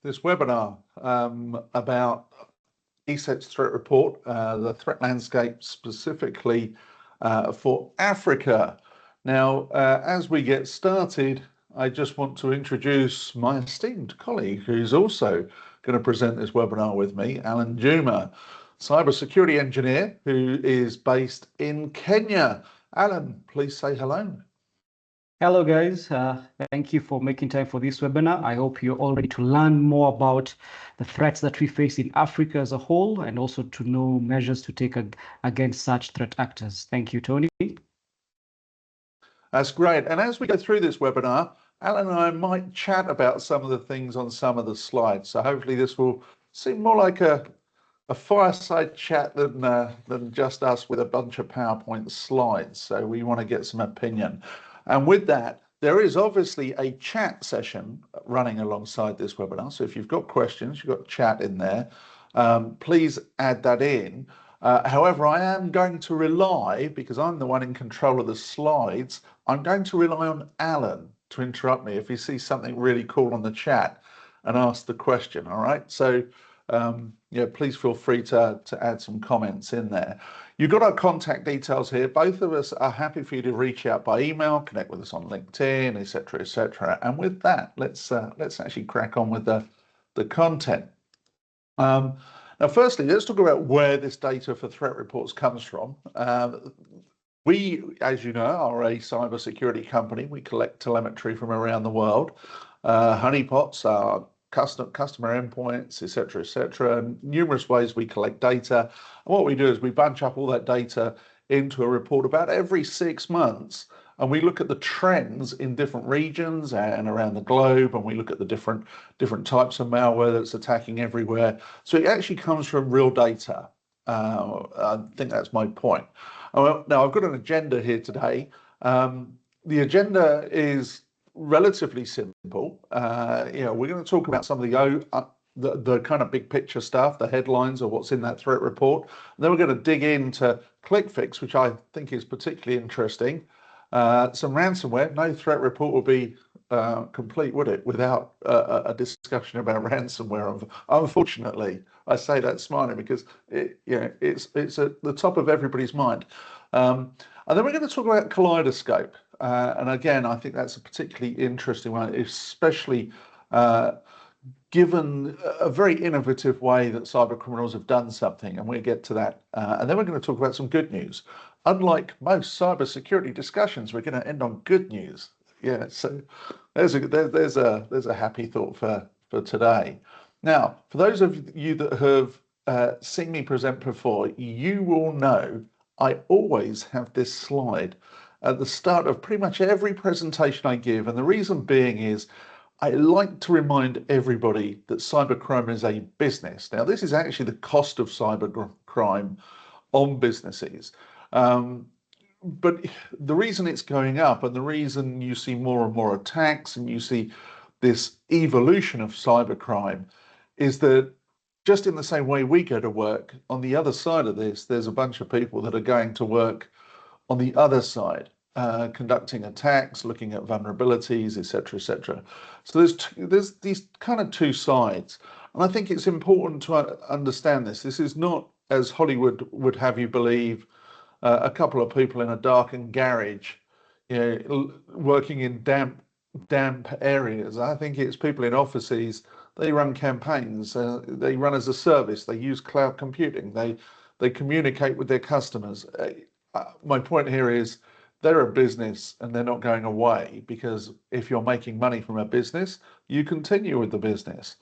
this webinar about ESET's threat report, the threat landscape specifically for Africa. Now, as we get started, I just want to introduce my esteemed colleague who's also going to present this webinar with me, Allan Juma, cybersecurity engineer who is based in Kenya. Allan, please say hello. Hello guys, thank you for making time for this webinar. I hope you're all ready to learn more about the threats that we face in Africa as a whole and also to know measures to take against such threat actors. Thank you, Tony. That's great. And as we go through this webinar, Allan and I might chat about some of the things on some of the slides. So hopefully this will seem more like a fireside chat than just us with a bunch of PowerPoint slides. So we want to get some opinion. And with that, there is obviously a chat session running alongside this webinar. So if you've got questions, you've got chat in there, please add that in. However, I am going to rely, because I'm the one in control of the slides, I'm going to rely on Allan to interrupt me if he sees something really cool on the chat and ask the question, all right? So yeah, please feel free to add some comments in there. You've got our contact details here. Both of us are happy for you to reach out by email, connect with us on LinkedIn, etc., etc. And with that, let's actually crack on with the content. Now, firstly, let's talk about where this data for threat reports comes from. We, as you know, are a cybersecurity company. We collect telemetry from around the world. Honeypots are customer endpoints, etc., and numerous ways we collect data. And what we do is we bunch up all that data into a report about every 6 months, and we look at the trends in different regions and around the globe, and we look at the different types of malware that's attacking everywhere. So it actually comes from real data. I think that's my point. Now, I've got an agenda here today. The agenda is relatively simple. We're going to talk about some of the kind of big picture stuff, the headlines of what's in that threat report. And then we're going to dig into ClickFix, which I think is particularly interesting. Some ransomware. No threat report will be complete, would it, without a discussion about ransomware? Unfortunately, I say that smiling because it's at the top of everybody's mind. And then we're going to talk about Kaleidoscope. And again, I think that's a particularly interesting one, especially given a very innovative way that cyber criminals have done something, and we'll get to that. And then we're going to talk about some good news. Unlike most cybersecurity discussions, we're going to end on good news. Yeah, so there's a happy thought for today. Now, for those of you that have seen me present before, you will know I always have this slide at the start of pretty much every presentation I give. And the reason being is I like to remind everybody that cybercrime is a business. Now, this is actually the cost of cybercrime on businesses. But the reason it's going up and the reason you see more and more attacks and you see this evolution of cybercrime is that just in the same way we go to work, on the other side of this, there's a bunch of people that are going to work on the other side, conducting attacks, looking at vulnerabilities, etc., etc. So there's these kind of two sides. And I think it's important to understand this. This is not, as Hollywood would have you believe, a couple of people in a darkened garage, working in damp areas. I think it's people in offices. They run campaigns. They run as a service. They use cloud computing. They communicate with their customers. My point here is they're a business and they're not going away, because if you're making money from a business, you continue with the business.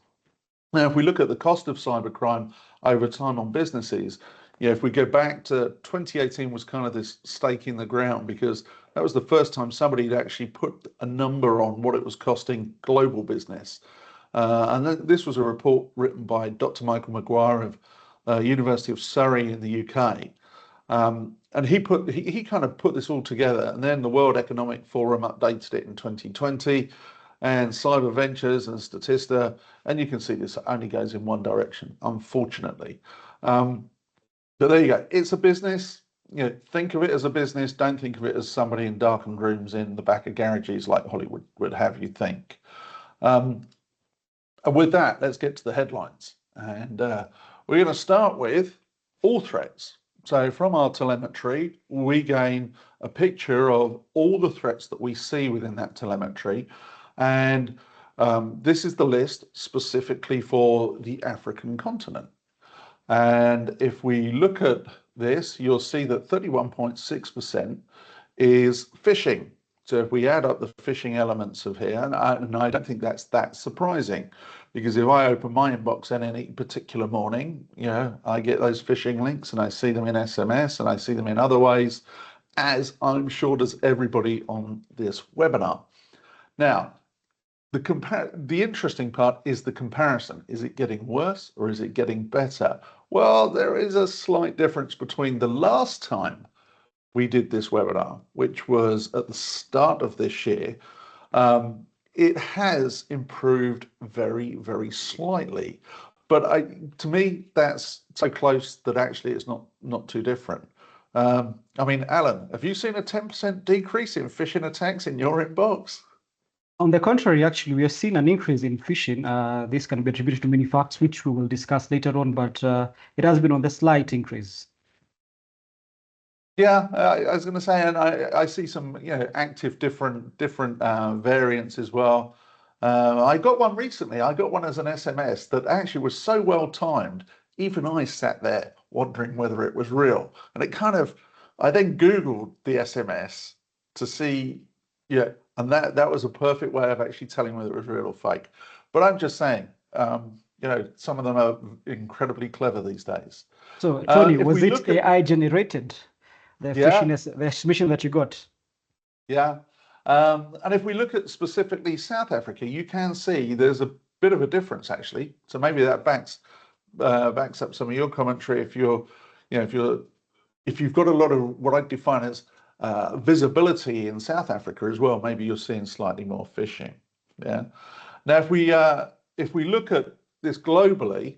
Now, if we look at the cost of cybercrime over time on businesses, if we go back to 2018 was kind of this stake in the ground, because that was the first time somebody had actually put a number on what it was costing global business. And this was a report written by Dr. Michael Maguire of University of Surrey in the UK. And he kind of put this all together, and then the World Economic Forum updated it in 2020, and Cyber Ventures and Statista, and you can see this only goes in one direction, unfortunately. But there you go. It's a business. Think of it as a business. Don't think of it as somebody in darkened rooms in the back of garages like Hollywood would have you think. And with that, let's get to the headlines. And we're going to start with all threats. So from our telemetry, we gain a picture of all the threats that we see within that telemetry. And this is the list specifically for the African continent. And if we look at this, you'll see that 31.6% is phishing. So if we add up the phishing elements of here, and I don't think that's that surprising, because if I open my inbox in any particular morning, I get those phishing links and I see them in SMS and I see them in other ways, as I'm sure does everybody on this webinar. Now, the interesting part is the comparison. Is it getting worse or is it getting better? Well, there is a slight difference between the last time we did this webinar, which was at the start of this year. It has improved very, very slightly. But to me, that's so close that actually it's not too different. I mean, Alan, have you seen a 10% decrease in phishing attacks in your inbox? On the contrary, actually, we have seen an increase in phishing. This can be attributed to many facts, which we will discuss later on, but it has been on the slight increase. Yeah, I was going to say, and I see some, active different variants as well. I got one recently. I got one as an SMS that actually was so well timed. Even I sat there wondering whether it was real, and I then Googled the SMS to see, and that was a perfect way of actually telling whether it was real or fake. But I'm just saying, some of them are incredibly clever these days. So, Tony, was it AI generated? The phishing, the estimation that you got? Yeah. And if we look at specifically South Africa, you can see there's a bit of a difference actually. So maybe that backs up some of your commentary. If you've got a lot of what I define as visibility in South Africa as well, maybe you're seeing slightly more phishing. Yeah. Now, if we look at this globally,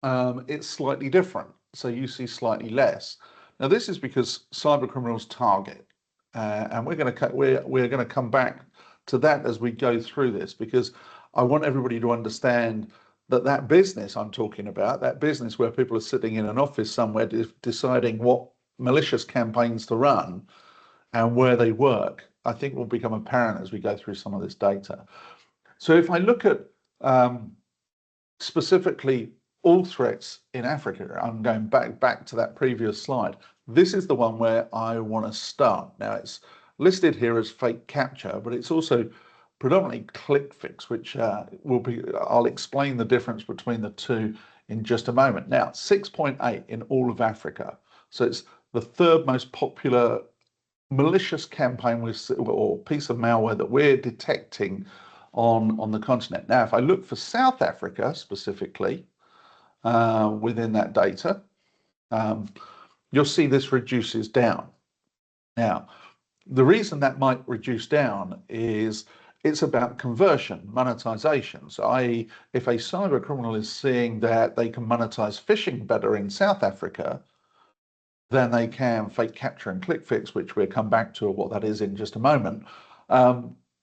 it's slightly different. So you see slightly less. Now, this is because cyber criminals target, and we're going to come back to that as we go through this, because I want everybody to understand that business I'm talking about, that business where people are sitting in an office somewhere deciding what malicious campaigns to run and where they work, I think will become apparent as we go through some of this data. So if I look at specifically all threats in Africa, I'm going back to that previous slide. This is the one where I want to start. Now, it's listed here as fake capture, but it's also predominantly click fix, which I'll explain the difference between the two in just a moment. Now, 6.8 in all of Africa. So it's the third most popular malicious campaign or piece of malware that we're detecting on the continent. Now, if I look for South Africa specifically, within that data, you'll see this reduces down. Now, the reason that might reduce down is it's about conversion, monetization. So i.e., if a cyber criminal is seeing that they can monetize phishing better in South Africa than they can fake capture and click fix, which we'll come back to what that is in just a moment,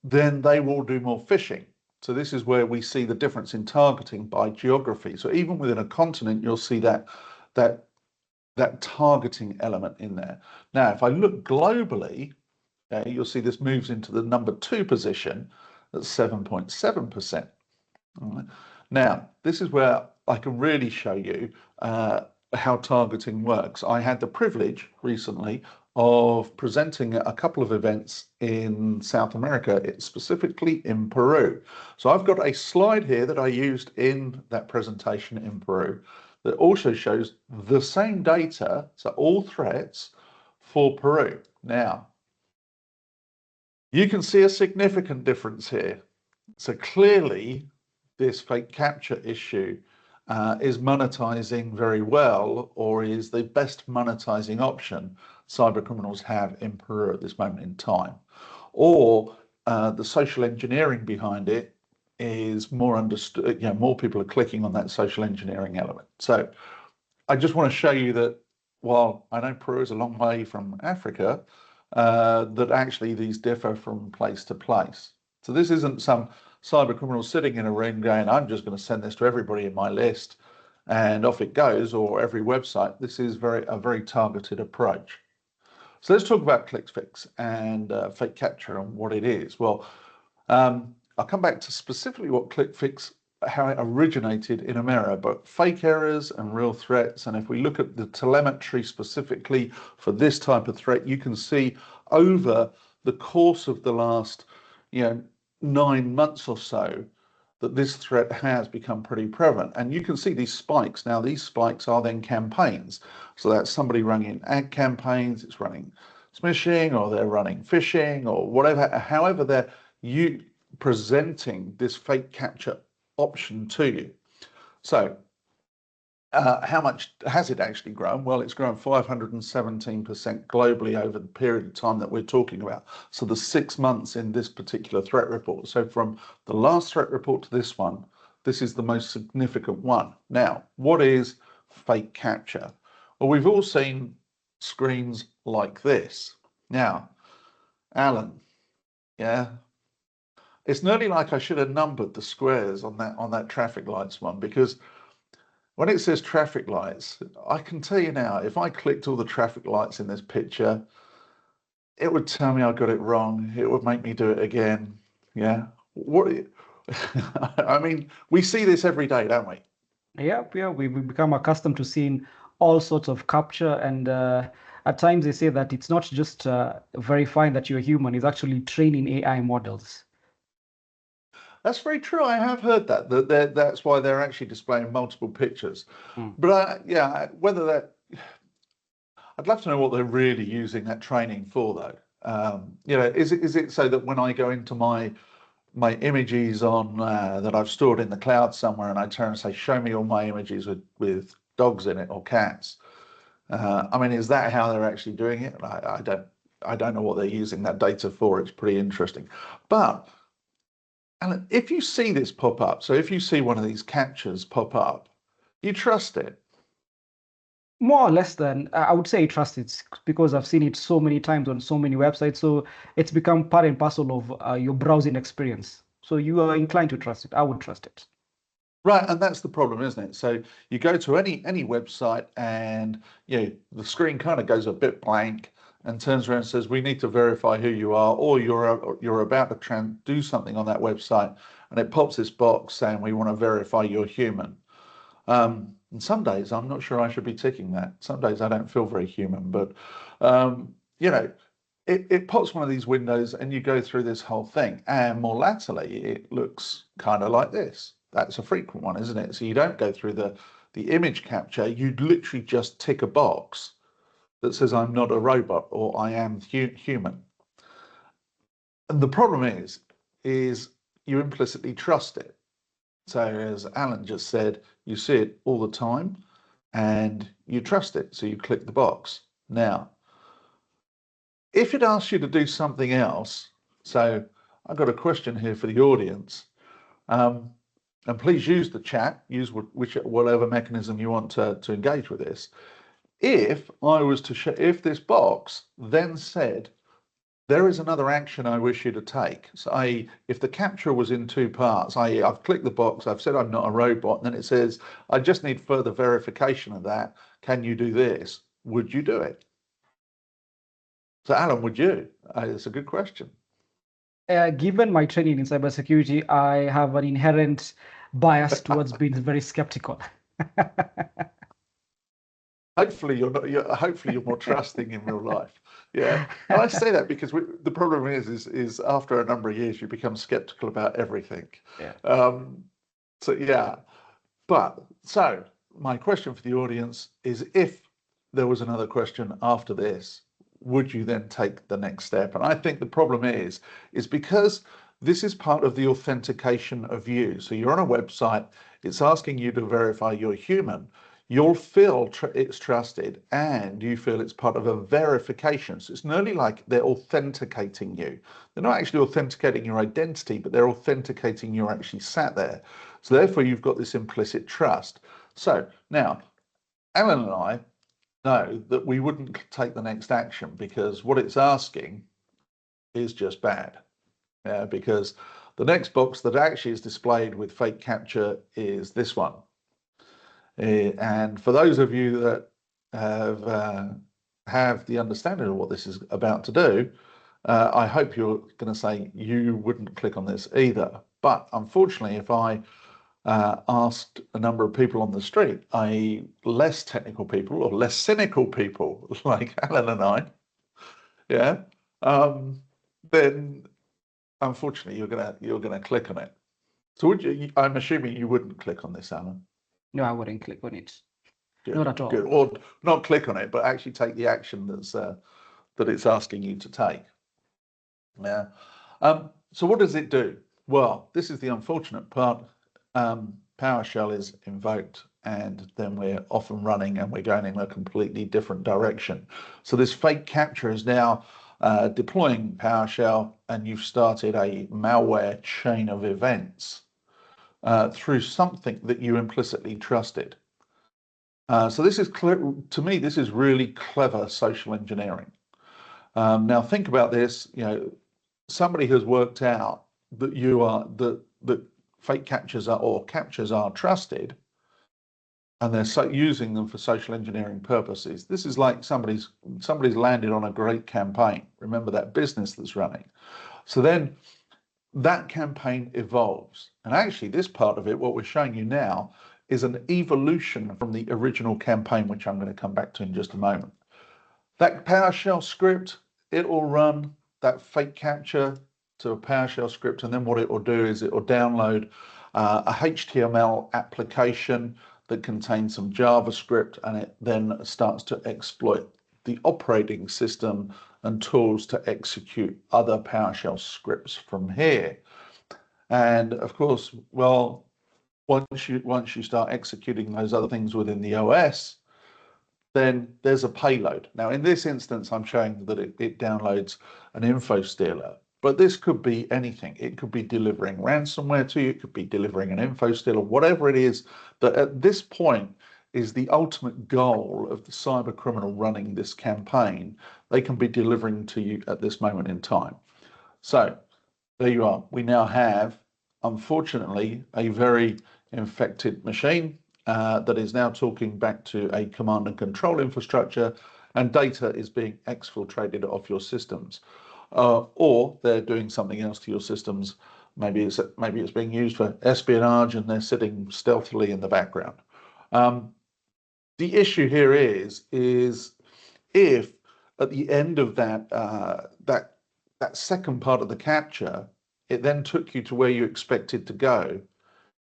then they will do more phishing. So this is where we see the difference in targeting by geography. So even within a continent, you'll see that targeting element in there. Now, if I look globally, you'll see this moves into the number 2 position at 7.7%. Right. Now, this is where I can really show you how targeting works. I had the privilege recently of presenting a couple of events in South America, specifically in Peru. So I've got a slide here that I used in that presentation in Peru that also shows the same data, so all threats for Peru. Now, you can see a significant difference here. So clearly, this fake capture issue is monetizing very well, or is the best monetizing option cyber criminals have in Peru at this moment in time. Or the social engineering behind it is more understood, more people are clicking on that social engineering element. So I just want to show you that while I know Peru is a long way from Africa, that actually these differ from place to place. So this isn't some cyber criminals sitting in a room going, I'm just going to send this to everybody in my list, and off it goes, or every website. This is a very targeted approach. So let's talk about ClickFix and fake capture and what it is. Well, I'll come back to specifically what ClickFix, how it originated in America, but fake errors and real threats. And if we look at the telemetry specifically for this type of threat, you can see over the course of the last 9 months or so that this threat has become pretty prevalent. And you can see these spikes. Now, these spikes are then campaigns. So that's somebody running ad campaigns, it's running smishing, or they're running phishing, or whatever, however they're presenting this fake capture option to you. So how much has it actually grown? Well, it's grown 517% globally over the period of time that we're talking about. So the 6 months in this particular threat report. So from the last threat report to this one, this is the most significant one. Now, what is fake capture? Well, we've all seen screens like this. Now, Alan, yeah, it's nearly like I should have numbered the squares on that traffic lights one, because when it says traffic lights, I can tell you now, if I clicked all the traffic lights in this picture, it would tell me I got it wrong. It would make me do it again. Yeah. What? I mean, we see this every day, don't we? Yeah, we become accustomed to seeing all sorts of capture, and at times they say that it's not just verifying that you're human, it's actually training AI models. That's very true. I have heard that's why they're actually displaying multiple pictures. But yeah, whether that, I'd love to know what they're really using that training for, though. Is it so that when I go into my images on that I've stored in the cloud somewhere, and I turn and say, show me all my images with dogs in it or cats? I mean, is that how they're actually doing it? I don't know what they're using that data for. It's pretty interesting. But Alan, if you see this pop up, so if you see one of these captures pop up, you trust it? More or less than, I would say trust it, because I've seen it so many times on so many websites. So it's become part and parcel of your browsing experience. So you are inclined to trust it. I would trust it. Right, and that's the problem, isn't it? So you go to any website, and the screen kind of goes a bit blank and turns around and says, we need to verify who you are, or you're about to do something on that website, and it pops this box saying we want to verify you're human. And some days I'm not sure I should be ticking that. Some days I don't feel very human, but it pops one of these windows, and you go through this whole thing, and more latterly it looks kind of like this. That's a frequent one, isn't it? So you don't go through the image capture, you literally just tick a box that says I'm not a robot, or I am human. And the problem is you implicitly trust it. So as Alan just said, you see it all the time and you trust it, so you click the box. Now, if it asks you to do something else, so I've got a question here for the audience, and please use the chat, use whatever mechanism you want to engage with this. If I was to if this box then said, there is another action I wish you to take. So i.e., if the capture was in two parts, i.e., I've clicked the box, I've said I'm not a robot, and then it says, I just need further verification of that. Can you do this? Would you do it? So Alan, would you? It's a good question. Given my training in cybersecurity, I have an inherent bias towards being very skeptical. Hopefully you're more trusting in real life. Yeah, and I say that because the problem is after a number of years you become skeptical about everything. Yeah. So yeah, but so my question for the audience is, if there was another question after this, would you then take the next step? And I think the problem is because this is part of the authentication of you. So you're on a website, it's asking you to verify you're human. You'll feel it's trusted, and you feel it's part of a verification. So it's nearly like they're authenticating you. They're not actually authenticating your identity, but they're authenticating you're actually sat there. So therefore, you've got this implicit trust. So now, Alan and I know that we wouldn't take the next action, because what it's asking is just bad. Because The next box that actually is displayed with fake capture is this one. And for those of you that have the understanding of what this is about to do, I hope you're going to say you wouldn't click on this either. But unfortunately, if I asked a number of people on the street, i.e. less technical people or less cynical people like Alan and I, yeah, then unfortunately you're gonna click on it. So would you? I'm assuming you wouldn't click on this, Alan. No, I wouldn't click on it. Good, Not at all. good. Or not click on it, but actually take the action that it's asking you to take. Yeah. So what does it do? Well, this is the unfortunate part. PowerShell is invoked, and then we're off and running, and we're going in a completely different direction. So this fake capture is now deploying PowerShell, and you've started a malware chain of events through something that you implicitly trusted. So this is to me, this is really clever social engineering. Now think about this. You know, somebody has worked out that that fake captures are trusted, and they're using them for social engineering purposes. This is like somebody's landed on a great campaign. Remember that business that's running. So then that campaign evolves, and actually this part of it, what we're showing you now, is an evolution from the original campaign, which I'm going to come back to in just a moment. That PowerShell script, it will run that fake capture to a PowerShell script, and then what it will do is it will download a HTML application that contains some JavaScript, and it then starts to exploit the operating system and tools to execute other PowerShell scripts from here. And of course, well, once you start executing those other things within the OS, then there's a payload. Now, in this instance, I'm showing that it downloads an info stealer, but this could be anything. It could be delivering ransomware to you, it could be delivering an info stealer, whatever it is that at this point is the ultimate goal of the cyber criminal running this campaign, they can be delivering to you at this moment in time. So there you are. We now have, unfortunately, a very infected machine that is now talking back to a command and control infrastructure, and data is being exfiltrated off your systems, or they're doing something else to your systems. Maybe it's being used for espionage, and they're sitting stealthily in the background. The issue here is if at the end of that second part of the capture, it then took you to where you expected to go,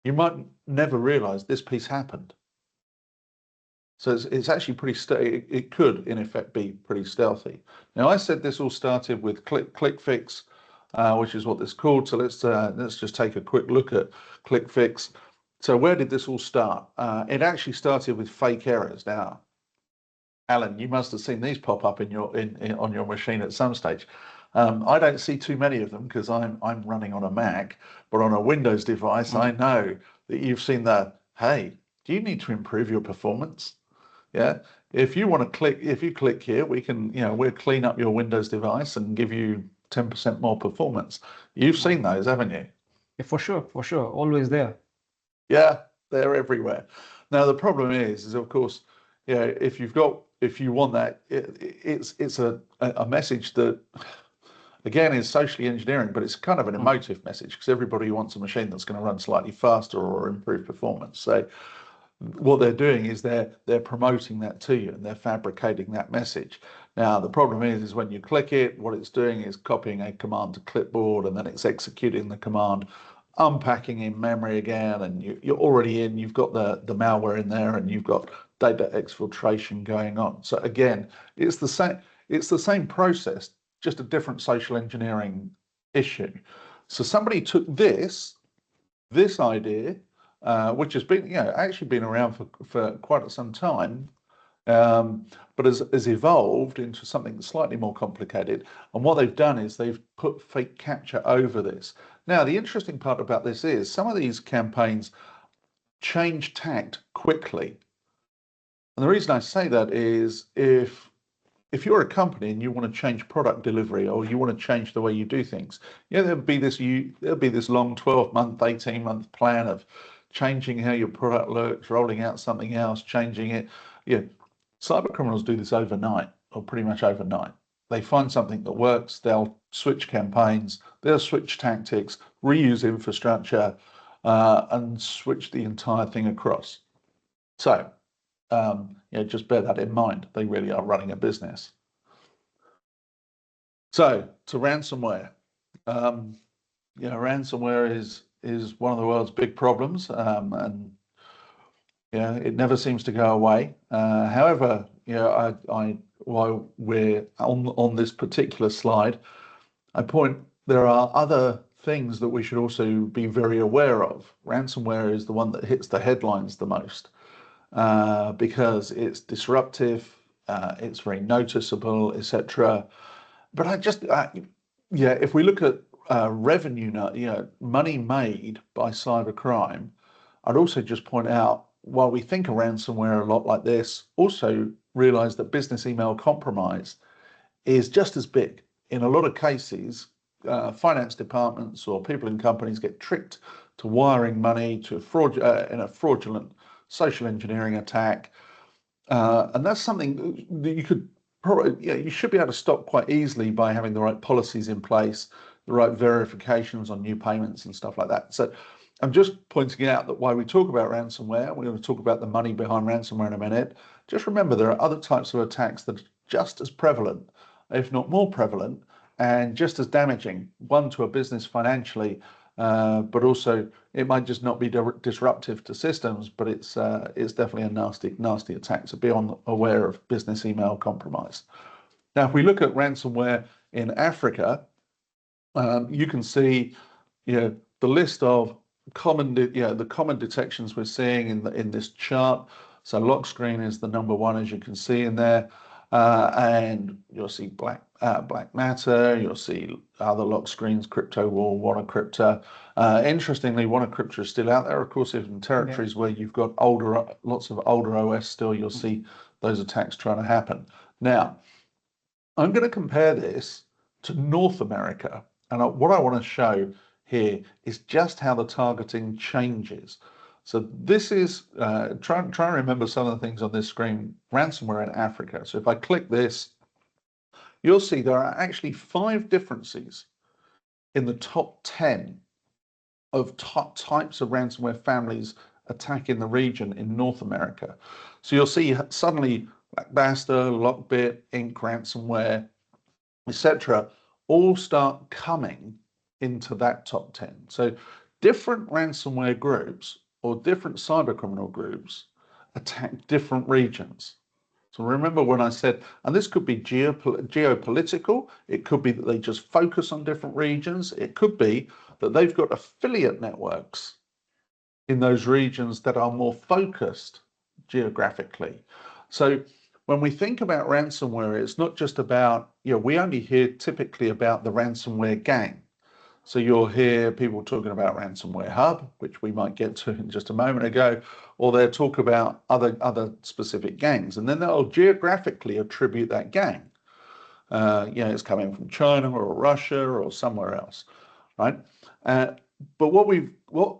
you might never realize this piece happened. So it's actually pretty it could in effect be pretty stealthy. Now I said this all started with ClickFix, which is what this is called. So let's just take a quick look at ClickFix. So where did this all start? It actually started with fake errors. Now, Alan, you must have seen these pop up on your machine at some stage. I don't see too many of them because I'm running on a Mac, but on a Windows device, I know that you've seen the, hey, do you need to improve your performance? Yeah. If you click here, we can, we'll clean up your Windows device and give you 10% more performance. You've seen those, haven't you? Yeah, for sure, always there. Yeah, they're everywhere. Now the problem is of course, if you want that, it's a message that again is socially engineering, but it's kind of an emotive message because everybody wants a machine that's going to run slightly faster or improve performance. So what they're doing is they're promoting that to you, and they're fabricating that message. Now the problem is when you click it, what it's doing is copying a command to clipboard, and then it's executing the command, unpacking in memory again, and you're already in, you've got the malware in there, and you've got data exfiltration going on. So again, it's the same process, just a different social engineering issue. So somebody took this idea, which has been actually been around for quite some time, but has evolved into something slightly more complicated. And what they've done is they've put fake capture over this. Now, the interesting part about this is some of these campaigns change tact quickly. And the reason I say that is if if you're a company and you want to change product delivery or you want to change the way you do things, there'll be this long 12-month, 18-month plan of changing how your product looks, rolling out something else, changing it. Cyber criminals do this overnight, or pretty much overnight. They find something that works, they'll switch campaigns, they'll switch tactics, reuse infrastructure, and switch the entire thing across. So, just bear that in mind. They really are running a business. So, to ransomware. Ransomware is one of the world's big problems, and it never seems to go away. However, while we're on this particular slide, there are other things that we should also be very aware of. Ransomware is the one that hits the headlines the most because it's disruptive, it's very noticeable, etc. But if we look at revenue, money made by cybercrime, I'd also just point out, while we think of ransomware a lot like this, also realize that business email compromise is just as big. In a lot of cases, finance departments or people in companies get tricked to wiring money to in a fraudulent social engineering attack, and that's something that you could probably, you should be able to stop quite easily by having the right policies in place, the right verifications on new payments and stuff like that. So I'm just pointing out that while we talk about ransomware, we're going to talk about the money behind ransomware in a minute. Just remember there are other types of attacks that are just as prevalent, if not more prevalent, and just as damaging, one to a business financially, but also it might just not be disruptive to systems, but it's definitely a nasty attack. So be aware of business email compromise. Now, if we look at ransomware in Africa, you can see, the list of the common detections we're seeing in this chart. So lock screen is the number one, as you can see in there, and you'll see black matter. You'll see other lock screens, crypto wall, WannaCryptor. Interestingly, WannaCryptor is still out there. Of course, in territories where you've got lots of older OS still, you'll see those attacks trying to happen. Now, I'm going to compare this to North America, and what I want to show here is just how the targeting changes. So this is, try and remember some of the things on this screen, ransomware in Africa. So if I click this, you'll see there are actually 5 differences in the top 10 of types of ransomware families attacking the region in North America. So you'll see suddenly Blackbuster, Lockbit, Inc. ransomware, etc., all start coming into that top 10. So different ransomware groups or different cybercriminal groups attack different regions. So remember when I said, and this could be geopolitical, it could be that they just focus on different regions, it could be that they've got affiliate networks in those regions that are more focused geographically. So when we think about ransomware, it's not just about, we only hear typically about the ransomware gang. So you'll hear people talking about ransomware hub, which we might get to in just a moment ago, or they'll talk about other specific gangs, and then they'll geographically attribute that gang. It's coming from China or Russia or somewhere else, right? But what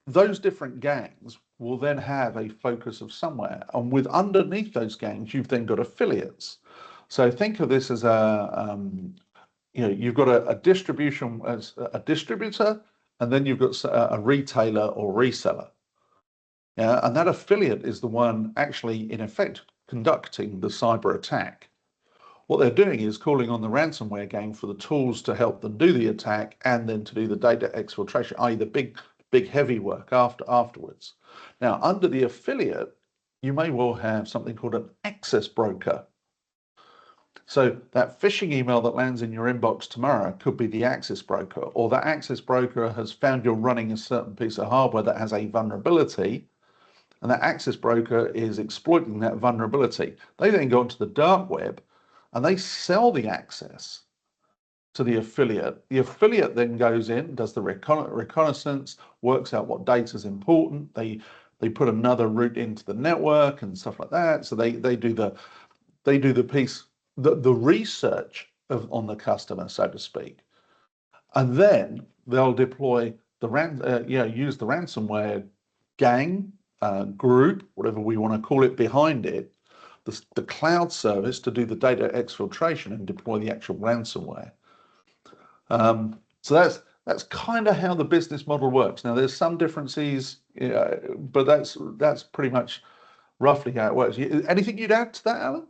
those different gangs will then have a focus of somewhere, and with underneath those gangs, you've then got affiliates. So think of this as you've got a distribution as a distributor, and then you've got a retailer or reseller. And that affiliate is the one actually, in effect, conducting the cyber attack. What they're doing is calling on the ransomware gang for the tools to help them do the attack and then to do the data exfiltration, i.e. the big heavy work afterwards. Now, under the affiliate, you may well have something called an access broker. So that phishing email that lands in your inbox tomorrow could be the access broker, or that access broker has found you're running a certain piece of hardware that has a vulnerability, and that access broker is exploiting that vulnerability. They then go onto the dark web and they sell the access to the affiliate. The affiliate then goes in, does the reconnaissance, works out what data is important. They put another route into the network and stuff like that. So they do the piece the research on the customer, so to speak, and then they'll deploy use the ransomware gang, group, whatever we want to call it, behind it, the cloud service to do the data exfiltration and deploy the actual ransomware. So that's kind of how the business model works. Now, there's some differences, but that's pretty much roughly how it works. Anything you'd add to that, Alan?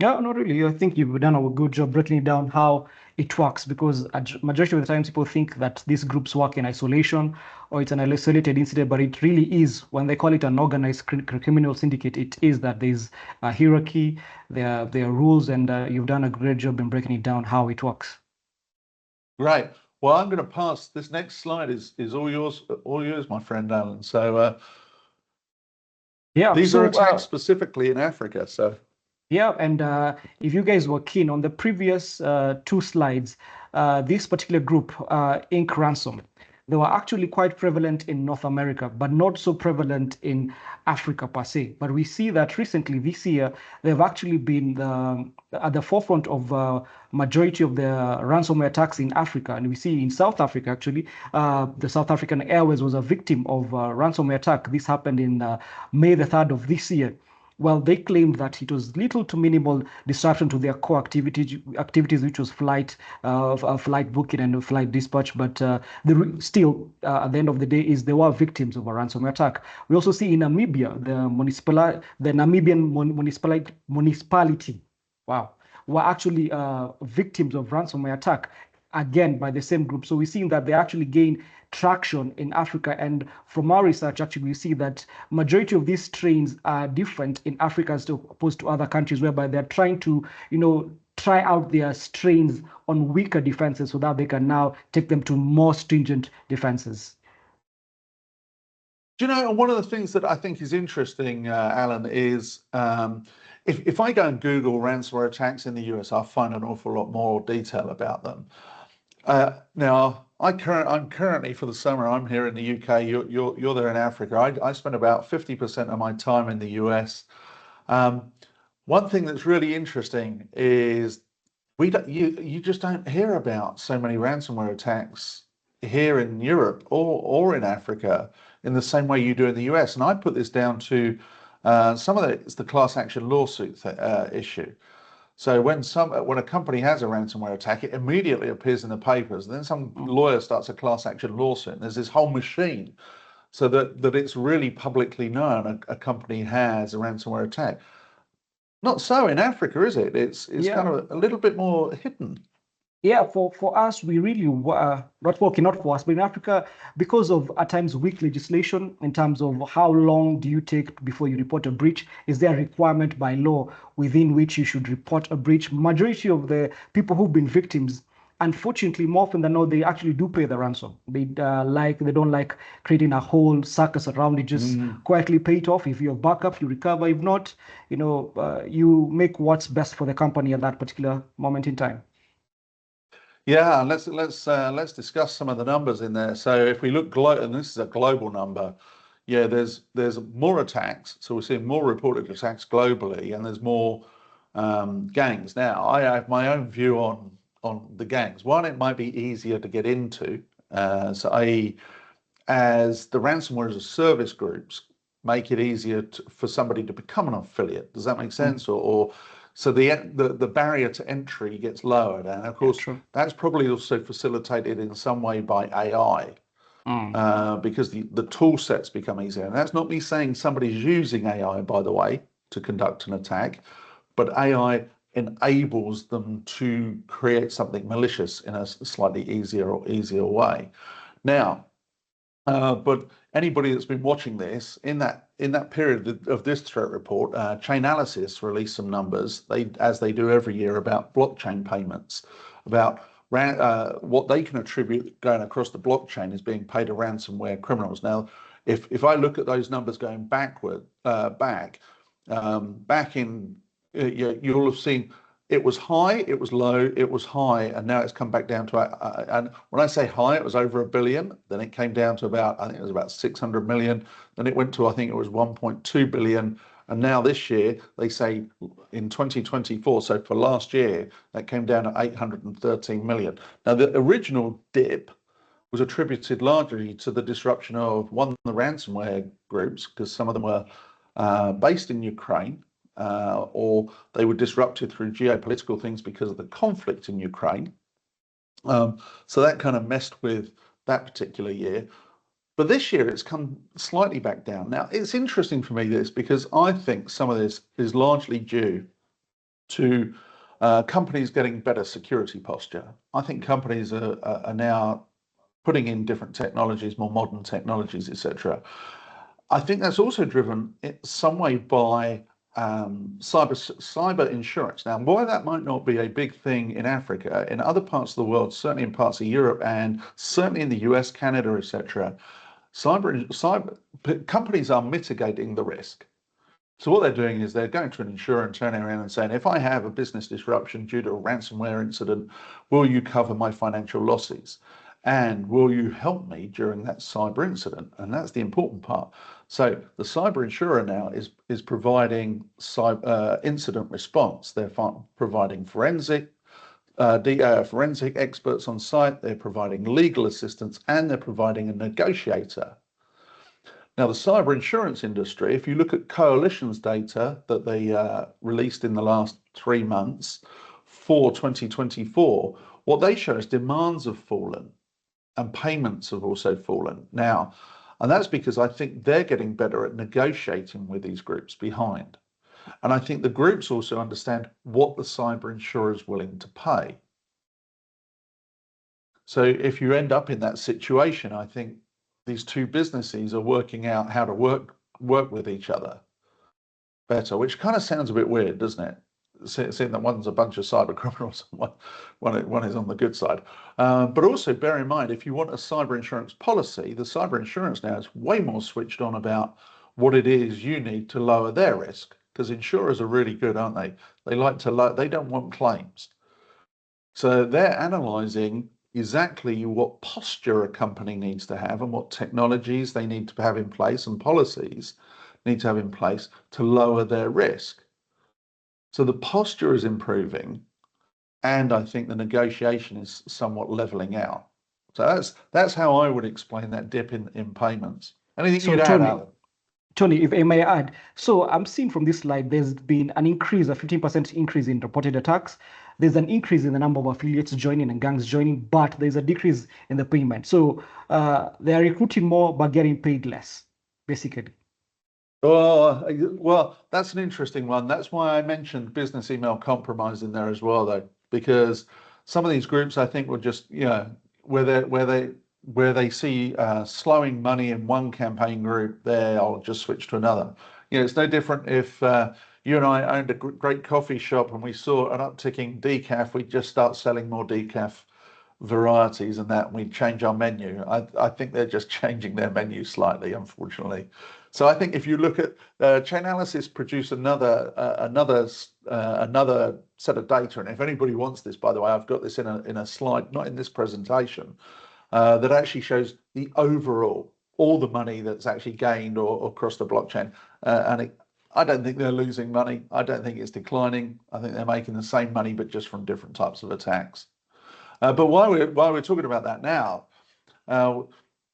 No, not really. I think you've done a good job breaking it down how it works, because a majority of the times people think that these groups work in isolation or it's an isolated incident, but it really is. When they call it an organized criminal syndicate, it is that there's a hierarchy, there are rules, and you've done a great job in breaking it down how it works. Great. Well, I'm going to pass. This next slide is all yours, my friend Alan. So yeah, these are attacks specifically in Africa. So. Yeah, and if you guys were keen on the previous 2 slides, this particular group, Inc. Ransom, they were actually quite prevalent in North America, but not so prevalent in Africa per se. But we see that recently, this year, they've actually been at the forefront of majority of the ransomware attacks in Africa. And we see in South Africa, actually, the South African Airways was a victim of a ransomware attack. This happened in May the 3rd of this year. Well, they claimed that it was little to minimal disruption to their core activities, which was flight booking and flight dispatch. But still, at the end of the day, they were victims of a ransomware attack. We also see in Namibia, the Namibian municipality, wow, were actually victims of ransomware attack, again by the same group. So we're seeing that they actually gain traction in Africa, and from our research, actually, we see that majority of these strains are different in Africa as opposed to other countries, whereby they're trying to, try out their strains on weaker defenses so that they can now take them to more stringent defenses. Do you know, one of the things that I think is interesting, Alan, is if I go and Google ransomware attacks in the US, I'll find an awful lot more detail about them. Now, I'm currently, for the summer, I'm here in the UK. You're there in Africa. I spend about 50% of my time in the US. One thing that's really interesting is you just don't hear about so many ransomware attacks here in Europe or in Africa in the same way you do in the US. And I put this down to some of it's the class action lawsuit issue. So when a company has a ransomware attack, it immediately appears in the papers. And then some lawyer starts a class action lawsuit, and there's this whole machine, so that it's really publicly known a company has a ransomware attack. Not so in Africa, is it? It's kind of a little bit more hidden. Yeah, for us, we really not for us, but in Africa, because of at times weak legislation in terms of how long do you take before you report a breach? Is there a requirement by law within which you should report a breach? Majority of the people who've been victims, unfortunately, more often than not, they actually do pay the ransom. They don't like creating a whole circus around it. Just quietly pay it off. If you have backup, you recover. If not, you make what's best for the company at that particular moment in time. Yeah, let's discuss some of the numbers in there. So if we look and this is a global number, yeah, there's more attacks. So we're seeing more reported attacks globally, and there's more gangs. Now, I have my own view on the gangs. One, it might be easier to get into, so i.e., as the ransomware as a service groups make it easier for somebody to become an affiliate. Does that make sense? So the barrier to entry gets lowered, and of course that's probably also facilitated in some way by AI, because the tool sets become easier. And that's not me saying somebody's using AI, by the way, to conduct an attack, but AI enables them to create something malicious in a slightly easier way. Now, but anybody that's been watching this in that period of this threat report, Chainalysis released some numbers, as they do every year, about blockchain payments, about what they can attribute going across the blockchain is being paid to ransomware criminals. Now, if I look at those numbers going back in, you'll have seen it was high, it was low, it was high, and now it's come back down to, and when I say high, it was over $1 billion. Then it came down to I think it was about 600 million. Then it went to, I think it was 1.2 billion. And now this year, they say in 2024, so for last year, that came down to 813 million. Now, the original dip was attributed largely to the disruption of the ransomware groups, because some of them were based in Ukraine, or they were disrupted through geopolitical things because of the conflict in Ukraine. So that kind of messed with that particular year. But this year it's come slightly back down. Now, it's interesting for me this, because I think some of this is largely due to companies getting better security posture. I think companies are now putting in different technologies, more modern technologies, etc. I think that's also driven in some way by cyber insurance. Now, why that might not be a big thing in Africa, in other parts of the world, certainly in parts of Europe and certainly in the US, Canada, etc., cyber companies are mitigating the risk. So what they're doing is they're going to an insurer and turning around and saying, if I have a business disruption due to a ransomware incident, will you cover my financial losses? And will you help me during that cyber incident? And that's the important part. So the cyber insurer now is providing incident response. They're providing forensic experts on site. They're providing legal assistance, and they're providing a negotiator. Now, the cyber insurance industry, if you look at Coalition's data that they released in the last 3 months for 2024, what they show is demands have fallen and payments have also fallen now. And that's because I think they're getting better at negotiating with these groups behind. And I think the groups also understand what the cyber insurer is willing to pay. So if you end up in that situation, I think these two businesses are working out how to work with each other better, which kind of sounds a bit weird, doesn't it? Seeing that one's a bunch of cyber criminals and one is on the good side. But also bear in mind, if you want a cyber insurance policy, the cyber insurance now is way more switched on about what it is you need to lower their risk, because insurers are really good, aren't they? They don't want claims. So they're analysing exactly what posture a company needs to have and what technologies they need to have in place and policies need to have in place to lower their risk. So the posture is improving, and I think the negotiation is somewhat leveling out. So that's how I would explain that dip in payments. Anything you'd add, Alan? Tony, if I may add, so I'm seeing from this slide, there's been an increase, a 15% increase in reported attacks. There's an increase in the number of affiliates joining and gangs joining, but there's a decrease in the payment. So they are recruiting more, but getting paid less, basically. Well, that's an interesting one. That's why I mentioned business email compromise in there as well, though, because some of these groups, I think, will just, where they see slowing money in one campaign group, they'll just switch to another. It's no different if you and I owned a great coffee shop and we saw an uptick in decaf, we'd just start selling more decaf varieties and that, and we'd change our menu. I think they're just changing their menu slightly, unfortunately. So I think if you look at Chainalysis produce another set of data, and if anybody wants this, by the way, I've got this in a slide, not in this presentation, that actually shows the overall, all the money that's actually gained or across the blockchain. I don't think they're losing money. I don't think it's declining. I think they're making the same money, but just from different types of attacks. But while we're talking about that now,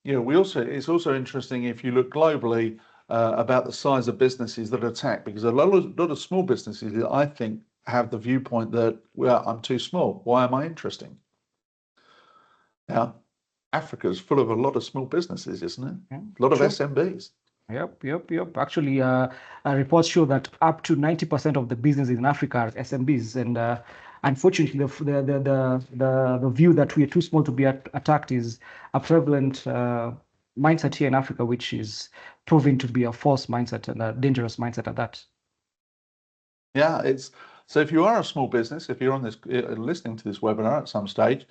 it's also interesting if you look globally about the size of businesses that attack, because a lot of small businesses, I think, have the viewpoint that, well, I'm too small. Why am I interesting? Now, Africa's full of a lot of small businesses, isn't it? Yeah, a lot of SMBs. Yep. Actually, reports show that up to 90% of the businesses in Africa are SMBs, and unfortunately, the view that we are too small to be attacked is a prevalent mindset here in Africa, which is proving to be a false mindset and a dangerous mindset at that. Yeah, so if you are a small business, if you're on this listening to this webinar at some stage,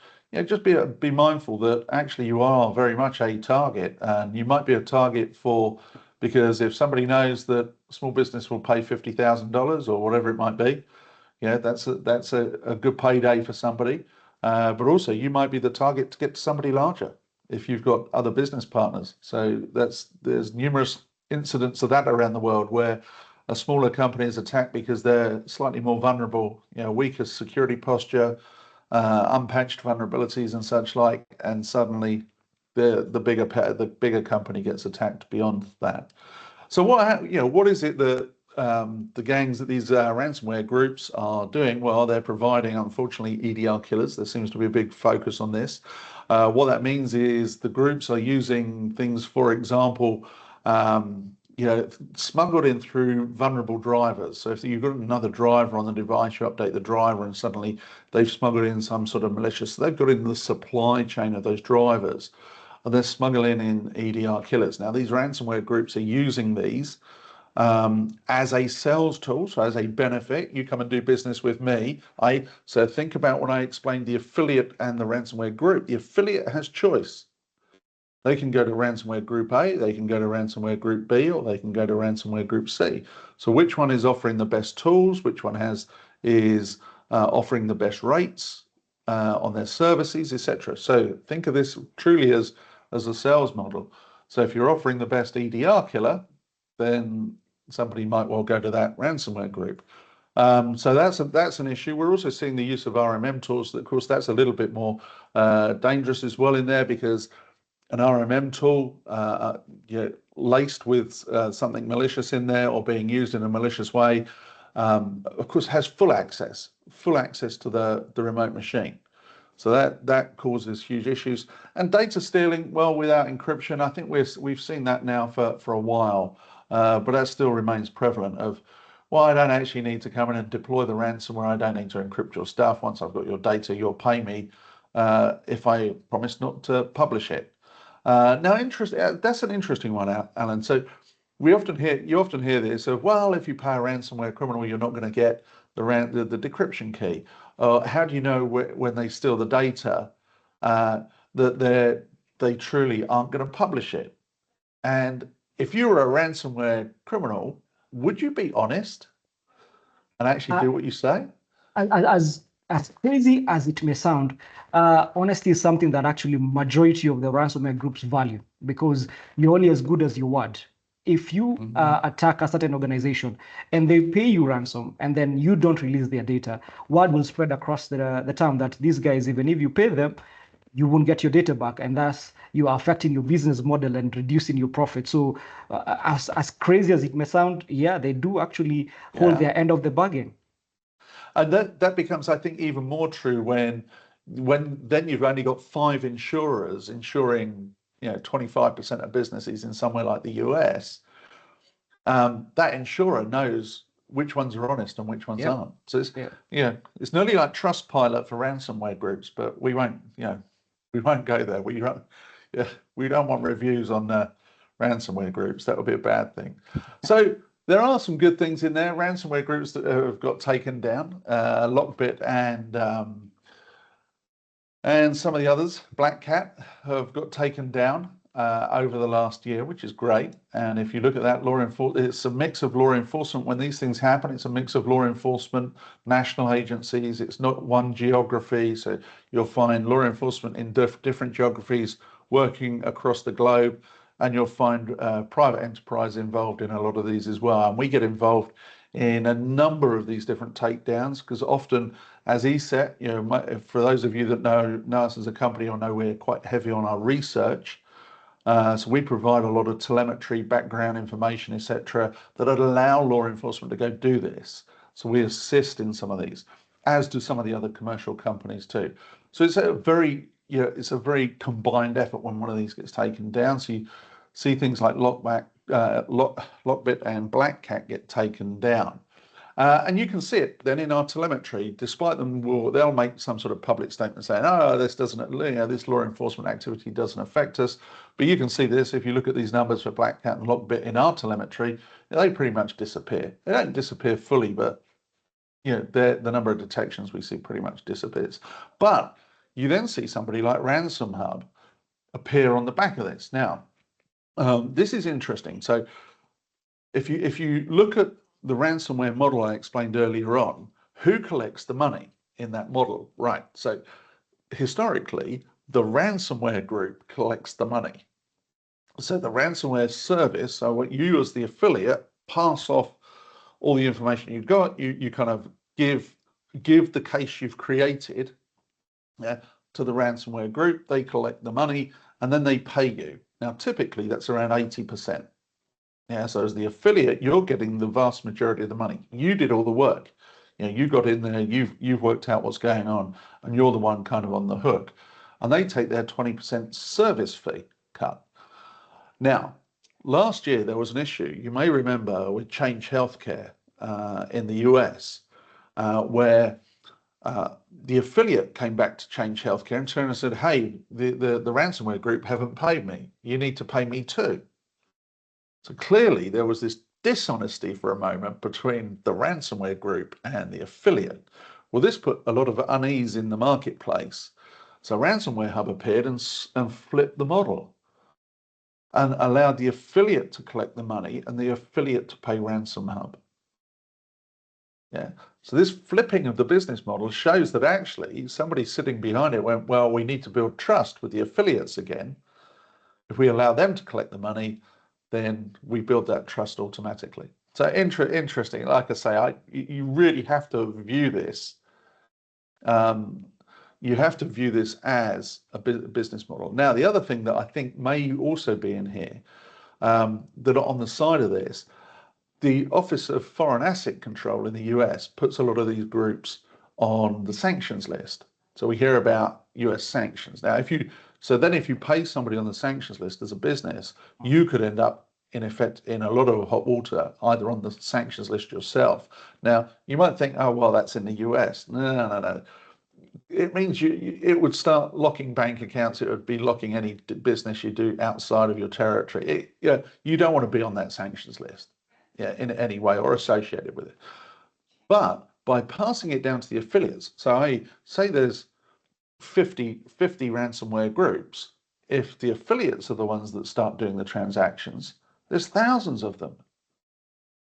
just be mindful that actually you are very much a target, and you might be a target because if somebody knows that small business will pay $50,000 or whatever it might be, that's a good payday for somebody. But also you might be the target to get to somebody larger if you've got other business partners. So there's numerous incidents of that around the world where A smaller company is attacked because they're slightly more vulnerable, weaker security posture, unpatched vulnerabilities and such like, and suddenly the bigger company gets attacked beyond that. So what is it that the gangs that these ransomware groups are doing? Well, they're providing, unfortunately, EDR killers. There seems to be a big focus on this. What that means is the groups are using things, for example, smuggled in through vulnerable drivers. So if you've got another driver on the device, you update the driver and suddenly they've smuggled in some sort of malicious. So they've got in the supply chain of those drivers and they're smuggling in EDR killers. Now, these ransomware groups are using these as a sales tool, so as a benefit. You come and do business with me. So think about when I explained the affiliate and the ransomware group. The affiliate has choice. They can go to ransomware group A, they can go to ransomware group B, or they can go to ransomware group C. So which one is offering the best tools? Which one is offering the best rates on their services, etc. So think of this truly as a sales model. So if you're offering the best EDR killer, then somebody might well go to that ransomware group. So that's an issue. We're also seeing the use of RMM tools. Of course, that's a little bit more dangerous as well in there, because an RMM tool laced with something malicious in there or being used in a malicious way, of course, has full access to the remote machine. So that causes huge issues. And data stealing, well, without encryption, I think we've seen that now for a while, but that still remains prevalent of, well, I don't actually need to come in and deploy the ransomware. I don't need to encrypt your stuff. Once I've got your data, you'll pay me if I promise not to publish it. Now, that's an interesting one, Alan. So you often hear this of, well, if you pay a ransomware criminal, you're not going to get the decryption key. How do you know when they steal the data that they truly aren't going to publish it? And if you were a ransomware criminal, would you be honest and actually do what you say? As crazy as it may sound, honesty is something that actually majority of the ransomware groups value, because you're only as good as your word. If you attack a certain organization and they pay you ransom and then you don't release their data, word will spread across the town that these guys, even if you pay them, you won't get your data back, and thus you are affecting your business model and reducing your profit. So as crazy as it may sound, yeah, they do actually hold their end of the bargain. And that becomes, I think, even more true when then you've only got 5 insurers insuring 25% of businesses in somewhere like the US. That insurer knows which ones are honest and which ones aren't. So it's nearly like Trustpilot for ransomware groups, but we won't go there. We don't want reviews on ransomware groups. That would be a bad thing. So there are some good things in there. Ransomware groups that have got taken down, Lockbit and some of the others, Black Cat, have got taken down over the last year, which is great. And if you look at that, it's a mix of law enforcement. When these things happen, it's a mix of law enforcement, national agencies. It's not one geography. So you'll find law enforcement in different geographies working across the globe. And you'll find private enterprise involved in a lot of these as well. And we get involved in a number of these different takedowns, because often as ESET, for those of you that know us as a company or know we're quite heavy on our research. So we provide a lot of telemetry, background information, etc., that allow law enforcement to go do this. So we assist in some of these, as do some of the other commercial companies too. So it's a very combined effort when one of these gets taken down. So you see things like Lockbit and Black Cat get taken down. And you can see it then in our telemetry, despite they'll make some sort of public statement saying, oh, this law enforcement activity doesn't affect us. But you can see this, if you look at these numbers for Black Cat and Lockbit in our telemetry, they pretty much disappear. They don't disappear fully, but the number of detections we see pretty much disappears. But you then see somebody like Ransom Hub appear on the back of this. Now, this is interesting. So if you look at the ransomware model I explained earlier on, who collects the money in that model? Right. So historically, the ransomware group collects the money. So the ransomware service, so what you as the affiliate pass off all the information you've got, you kind of give the case you've created, yeah, to the ransomware group. They collect the money and then they pay you. Now, typically that's around 80%. Yeah, so as the affiliate, you're getting the vast majority of the money. You did all the work. You got in there, you've worked out what's going on, and you're the one kind of on the hook. And they take their 20% service fee cut. Now, last year there was an issue, you may remember, with Change Healthcare in the US, where the affiliate came back to Change Healthcare and turned and said, hey, the ransomware group haven't paid me. You need to pay me too. So clearly there was this dishonesty for a moment between the ransomware group and the affiliate. Well, this put a lot of unease in the marketplace. So Ransomware Hub appeared and flipped the model and allowed the affiliate to collect the money and the affiliate to pay Ransom Hub. Yeah. So this flipping of the business model shows that actually somebody sitting behind it went, well, we need to build trust with the affiliates again. If we allow them to collect the money, then we build that trust automatically. So interesting. Like I say, you really have to view this. You have to view this as a business model. Now, the other thing that I think may also be in here, that on the side of this, the Office of Foreign Asset Control in the US puts a lot of these groups on the sanctions list. So we hear about US sanctions. Now, if you pay somebody on the sanctions list as a business, you could end up, in effect, in a lot of hot water, either on the sanctions list yourself. Now, you might think, oh, well, that's in the US. No. It means it would start locking bank accounts. It would be locking any business you do outside of your territory. You don't want to be on that sanctions list, in any way or associated with it. But by passing it down to the affiliates, so I say there's 50 ransomware groups. If the affiliates are the ones that start doing the transactions, there's thousands of them,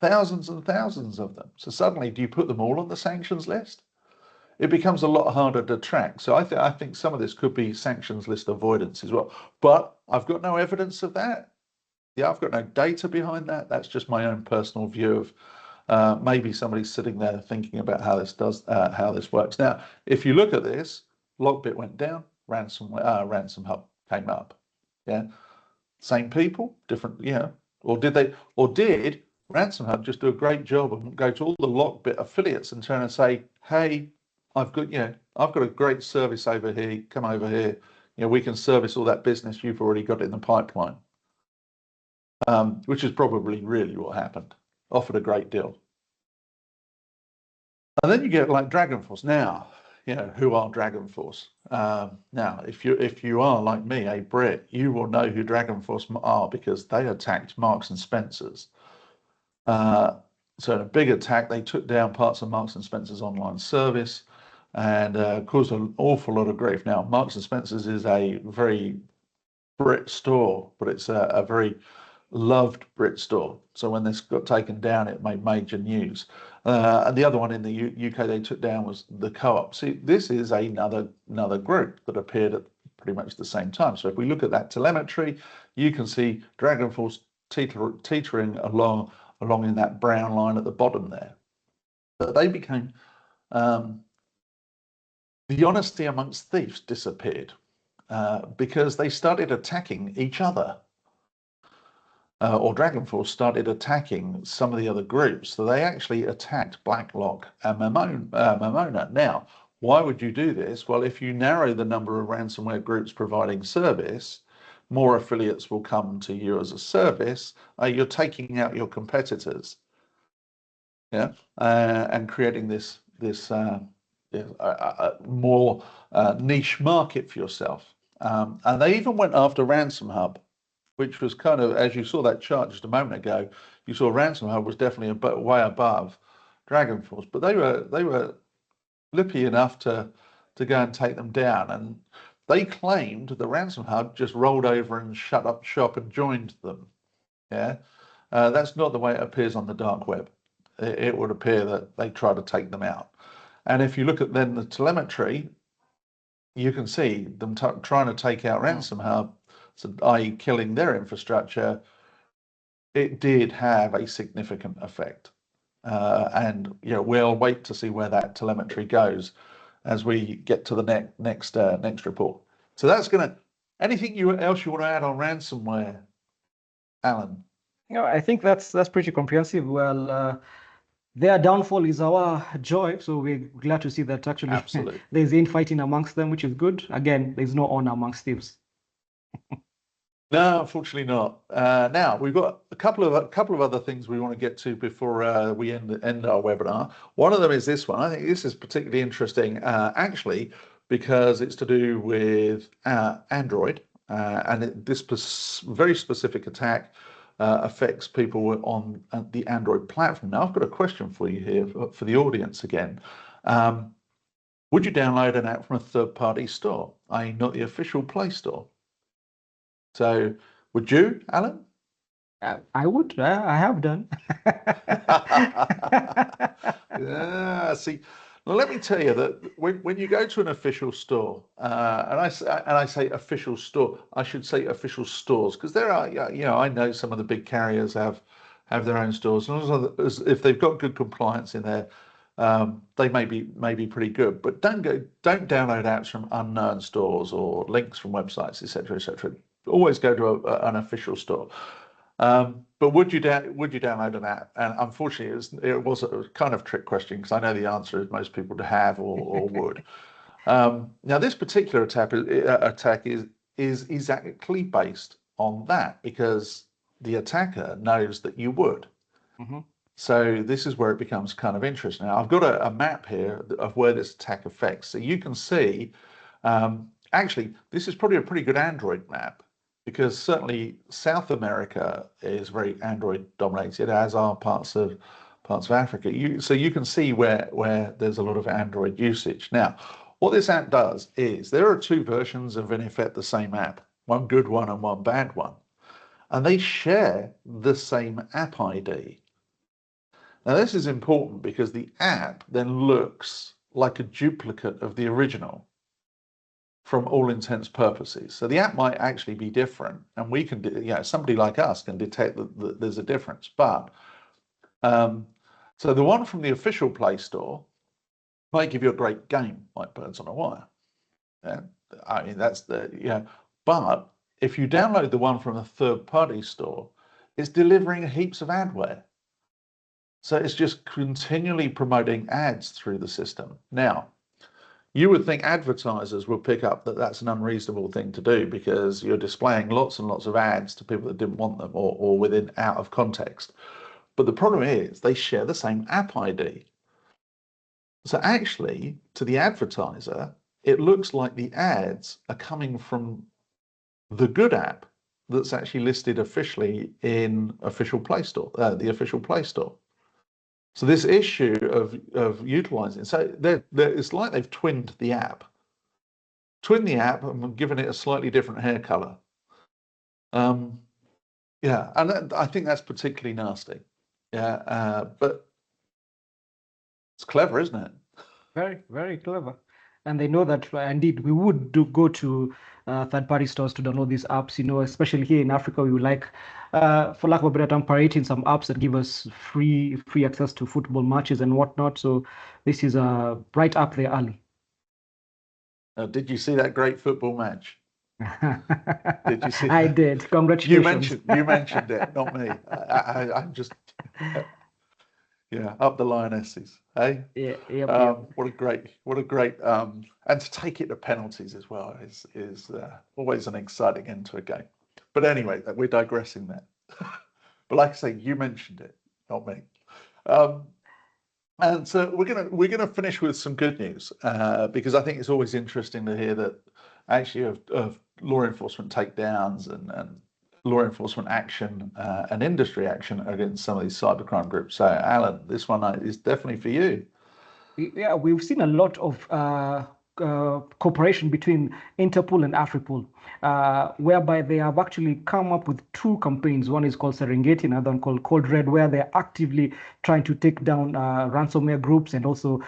thousands and thousands of them. So suddenly, do you put them all on the sanctions list? It becomes a lot harder to track. So I think some of this could be sanctions list avoidance as well. But I've got no evidence of that. Yeah, I've got no data behind that. That's just my own personal view of maybe somebody's sitting there thinking about how this works. Now, if you look at this, Lockbit went down, Ransom Hub came up. Yeah, same people, different. Or did Ransom Hub just do a great job and go to all the Lockbit affiliates and turn and say, hey, I've got a great service over here. Come over here. We can service all that business you've already got in the pipeline. Which is probably really what happened. Offered a great deal. And then you get like DragonForce. Now, who are DragonForce? Now, if you are like me, a Brit, you will know who DragonForce are because they attacked Marks and Spencer's. So in a big attack, they took down parts of Marks and Spencer's online service and caused an awful lot of grief. Now, Marks and Spencer's is a very Brit store, but it's a very loved Brit store. So when this got taken down, it made major news. And the other one in the UK they took down was the Co-op. See, this is another group that appeared at pretty much the same time. So if we look at that telemetry, you can see DragonForce teetering along in that brown line at the bottom there. But they became the honesty amongst thieves disappeared because they started attacking each other. Or DragonForce started attacking some of the other groups. So they actually attacked BlackLock and Mamona. Now, why would you do this? Well, if you narrow the number of ransomware groups providing service, more affiliates will come to you as a service. You're taking out your competitors, and creating this more niche market for yourself. And they even went after Ransom Hub, which was kind of, as you saw that chart just a moment ago, you saw Ransom Hub was definitely way above DragonForce, but they were lippy enough to go and take them down. And they claimed the Ransom Hub just rolled over and shut up shop and joined them. Yeah, that's not the way it appears on the dark web. It would appear that they try to take them out. And if you look at then the telemetry, you can see them trying to take out Ransom Hub, so i.e. killing their infrastructure. It did have a significant effect. And we'll wait to see where that telemetry goes as we get to the next report. So that's anything else you want to add on ransomware, Alan? I think that's pretty comprehensive. Well, their downfall is our joy, so we're glad to see that actually Absolutely. there's infighting amongst them, which is good. Again, there's no honor amongst thieves. No, unfortunately not. Now we've got a couple of other things we want to get to before we end our webinar. One of them is this one. I think this is particularly interesting, actually, because it's to do with Android, and this very specific attack affects people on the Android platform. Now, I've got a question for you here for the audience again. Would you download an app from a third-party store, i.e., not the official Play Store? So, would you, Alan? I would. I have done. Yeah. See, well, let me tell you that when you go to an official store, and I say official store, I should say official stores, because there are, I know some of the big carriers have their own stores, and also if they've got good compliance in there, they may be pretty good. But don't download apps from unknown stores or links from websites, etc., etc. Always go to an official store. But would you download an app? And unfortunately, it was a kind of trick question, because I know the answer is most people to have or would. Now, this particular attack is exactly based on that, because the attacker knows that you would. Mm-hmm. So this is where it becomes kind of interesting. Now, I've got a map here of where this attack affects. So you can see, actually, this is probably a pretty good Android map, because certainly South America is very Android dominated, as are parts of Africa. So you can see where there's a lot of Android usage. Now, what this app does is there are two versions of, in effect, the same app, one good one and one bad one, and they share the same app ID. Now, this is important because the app then looks like a duplicate of the original from all intents purposes. So the app might actually be different, and we can, somebody like us can detect that there's a difference. But so the one from the official Play Store might give you a great game, like Birds on a Wire. Yeah, I mean, that's But if you download the one from a third-party store, it's delivering heaps of adware. So it's just continually promoting ads through the system. Now, you would think advertisers will pick up that that's an unreasonable thing to do, because you're displaying lots and lots of ads to people that didn't want them, or out of context. But the problem is they share the same app ID. So actually, to the advertiser, it looks like the ads are coming from the good app that's actually listed officially in official Play Store, the official Play Store. So this issue of utilizing, so it's like they've twinned the app and given it a slightly different hair color. And I think that's particularly nasty. Yeah, but it's clever, isn't it? Very, very clever. And they know that indeed we would go to third-party stores to download these apps. Especially here in Africa, we would like, for lack of a better term, pirating some apps that give us free access to football matches and whatnot. So this is right up their alley. Did you see that great football match? Did you see? I did. Congratulations. You mentioned it, not me. I'm just. Yeah, up the Lionesses, hey? Yeah, yep. What a great, and to take it to penalties as well is always an exciting end to a game. But anyway, we're digressing there. But like I say, you mentioned it, not me. And so we're gonna finish with some good news, because I think it's always interesting to hear that actually of law enforcement takedowns and law enforcement action and industry action against some of these cybercrime groups. So, Alan, this one is definitely for you. Yeah, we've seen a lot of cooperation between Interpol and Afripol, whereby they have actually come up with two campaigns. One is called Serengeti, another one called Cold Red, where they're actively trying to take down ransomware groups and also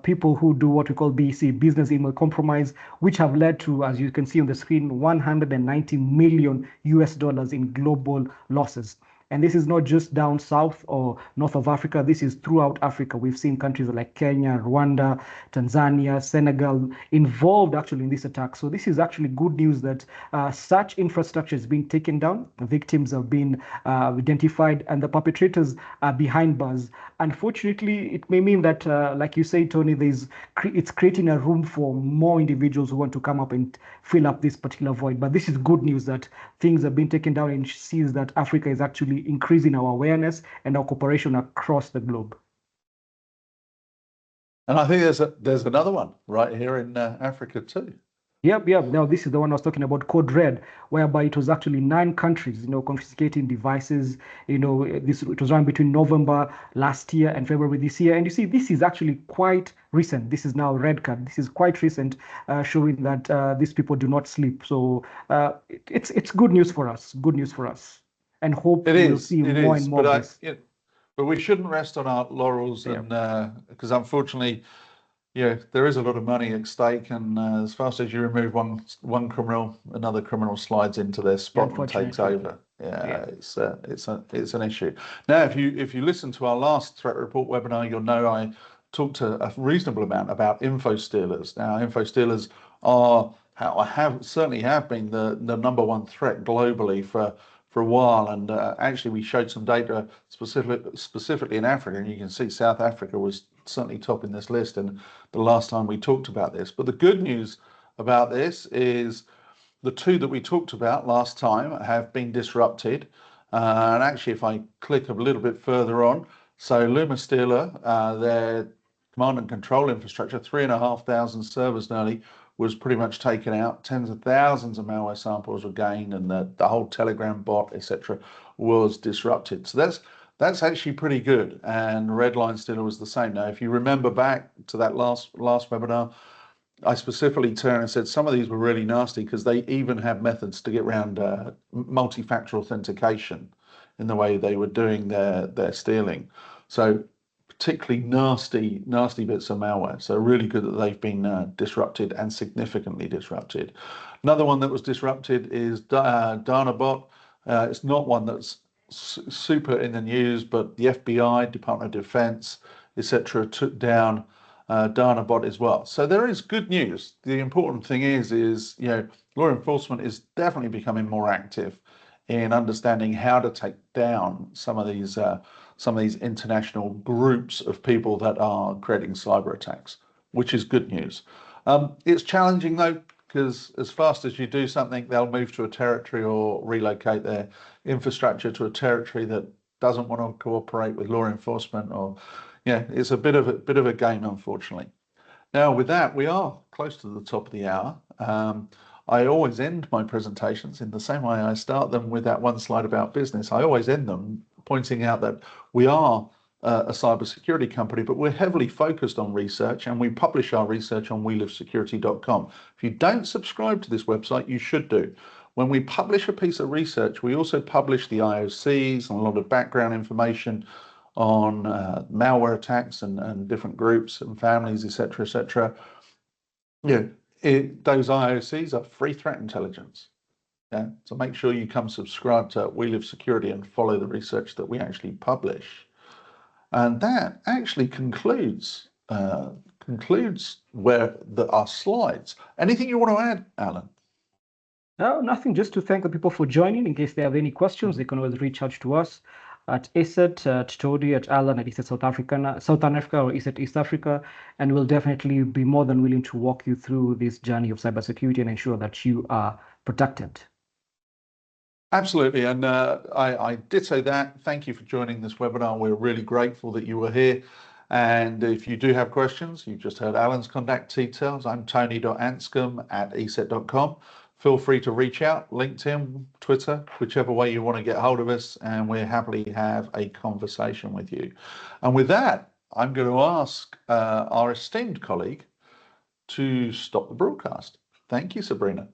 people who do what we call BEC, business email compromise, which have led to, as you can see on the screen, $190 million in global losses. And this is not just down south or north of Africa. This is throughout Africa. We've seen countries like Kenya, Rwanda, Tanzania, Senegal involved actually in this attack. So this is actually good news that such infrastructure is being taken down. Victims have been identified and the perpetrators are behind bars. Unfortunately, it may mean that, like you say, Tony, it's creating a room for more individuals who want to come up and fill up this particular void. But this is good news that things have been taken down and sees that Africa is actually increasing our awareness and our cooperation across the globe. And I think there's another one right here in Africa too. Yep. Now, this is the one I was talking about, Code Red, whereby it was actually 9 countries, confiscating devices. It was run between November last year and February this year. And you see, this is actually quite recent. This is now red card. This is quite recent, showing that these people do not sleep. So it's good news for us. Good news for us, and hope we'll see more and more of this. But we shouldn't rest on our laurels, and because unfortunately, there is a lot of money at stake, and as fast as you remove one criminal, another criminal slides into their spot and takes over. It's an issue. Now, if you listen to our last threat report webinar, you'll know I talked a reasonable amount about info stealers. Now, info stealers certainly have been the number one threat globally for a while, and actually we showed some data specifically in Africa, and you can see South Africa was certainly topping this list and the last time we talked about this. But the good news about this is the 2 that we talked about last time have been disrupted, and actually if I click a little bit further on, so Luma Stealer, their command and control infrastructure, 3,500 servers nearly, was pretty much taken out. Tens of thousands of malware samples were gained, and the whole Telegram bot, etc., was disrupted. So that's actually pretty good. And Redline Stealer was the same. Now, if you remember back to that last webinar, I specifically turned and said some of these were really nasty because they even had methods to get around multi-factor authentication in the way they were doing their stealing. So particularly nasty bits of malware. So really good that they've been disrupted and significantly disrupted. Another one that was disrupted is DanaBot. It's not one that's super in the news, but the FBI, Department of Defense, etc., took down DanaBot as well. So there is good news. The important thing is law enforcement is definitely becoming more active in understanding how to take down some of these international groups of people that are creating cyber attacks, which is good news. It's challenging though, because as fast as you do something, they'll move to a territory or relocate their infrastructure to a territory that doesn't want to cooperate with law enforcement, or it's a bit of a game, unfortunately. Now, with that, we are close to the top of the hour. I always end my presentations in the same way I start them, with that one slide about business. I always end them pointing out that we are a cybersecurity company, but we're heavily focused on research, and we publish our research on welivesecurity.com. If you don't subscribe to this website, you should do. When we publish a piece of research, we also publish the IOCs and a lot of background information on malware attacks and different groups and families, etc., etc. Those IOCs are free threat intelligence. So make sure you come subscribe to We Live Security and follow the research that we actually publish. And that actually concludes our slides. Anything you want to add, Alan? No, nothing. Just to thank the people for joining. In case they have any questions, they can always reach out to us at ESET, at Tony, at Allan at ESET South Africa, or ESET East Africa, and we'll definitely be more than willing to walk you through this journey of cybersecurity and ensure that you are protected. Absolutely, and I ditto that. Thank you for joining this webinar. We're really grateful that you were here. And if you do have questions, you've just heard Alan's contact details. I'm tony.anscombe@eset.com. Feel free to reach out, LinkedIn, Twitter, whichever way you want to get hold of us, and we'll happily have a conversation with you. And with that, I'm going to ask our esteemed colleague to stop the broadcast. Thank you, Sabrina.